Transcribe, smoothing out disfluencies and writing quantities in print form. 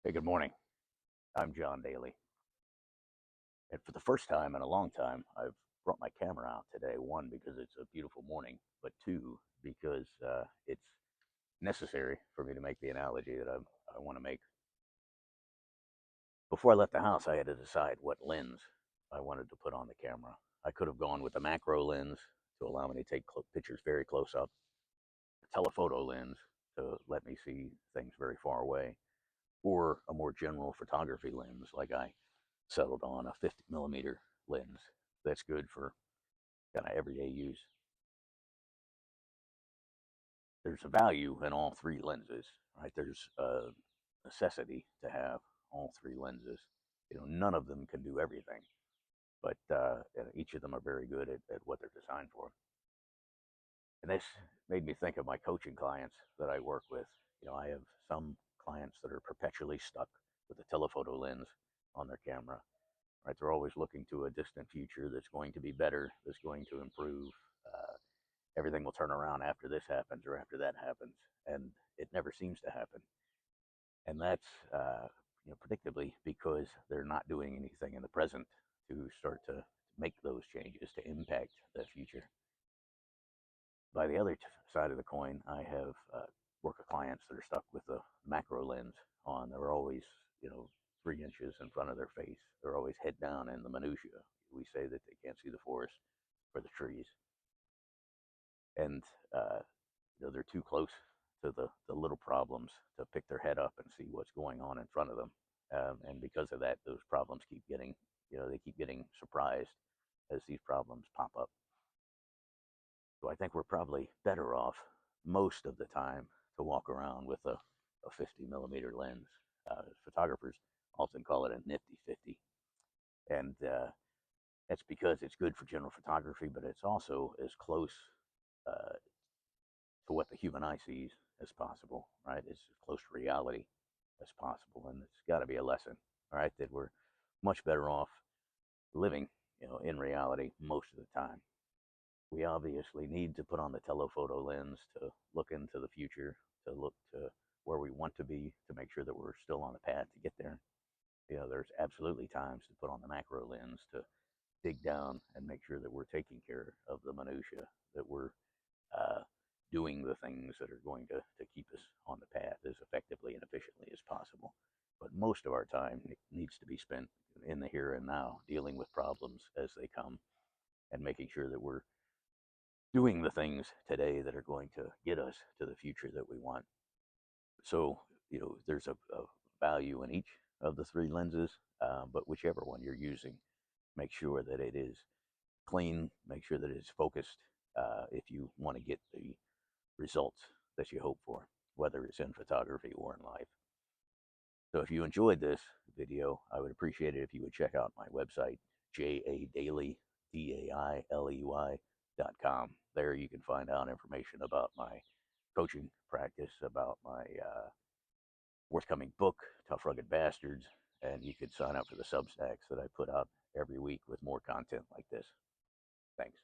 Hey, good morning. I'm John Daly. And for the first time in a long time, I've brought my camera out today. One, because it's a beautiful morning, but two, because it's necessary for me to make the analogy that I want to make. Before I left the house, I had to decide what lens I wanted to put on the camera. I could have gone with the macro lens to allow me to take pictures very close up, a telephoto lens to let me see things very far away, or a more general photography lens like I settled on a 50 millimeter lens that's good for kind of everyday use. There's a value in all three lenses, right? There's a necessity to have all three lenses. None of them can do everything, but each of them are very good at what they're designed for. And this made me think of my coaching clients that I work with. I have some clients that are perpetually stuck with a telephoto lens on their camera, right? They're always looking to a distant future that's going to be better, that's going to improve. Uh, Everything will turn around after this happens or after that happens, and it never seems to happen. And that's predictably because they're not doing anything in the present to start to make those changes to impact the future. By the other side of the coin, I have work with clients that are stuck with a macro lens on. They're always, 3 inches in front of their face. They're always head down in the minutia. We say that they can't see the forest for the trees, and uh, they're too close to the little problems to pick their head up and see what's going on in front of them. And because of that, those problems keep getting, they keep getting surprised as these problems pop up. So I think we're probably better off most of the time to walk around with a 50 millimeter lens. Photographers often call it a nifty-fifty. And that's because it's good for general photography, but it's also as close uh, to what the human eye sees as possible, right? It's as close to reality as possible. And it's got to be a lesson, all right, that we're much better off living, in reality most of the time. We obviously need to put on the telephoto lens to look into the future, to look to where we want to be, to make sure that we're still on the path to get there. There's absolutely times to put on the macro lens to dig down and make sure that we're taking care of the minutia, that we're uh, doing the things that are going to keep us on the path as effectively and efficiently as possible. But most of our time needs to be spent in the here and now, dealing with problems as they come and making sure that we're doing the things today that are going to get us to the future that we want. So, there's a value in each of the three lenses, but whichever one you're using, make sure that it is clean, make sure that it's focused if you want to get the results that you hope for, whether it's in photography or in life. So if you enjoyed this video, I would appreciate it if you would check out my website, jadaily.com. There you can find out information about my coaching practice, about my forthcoming book, Tough Rugged Bastards, and you could sign up for the Substacks that I put out every week with more content like this. Thanks.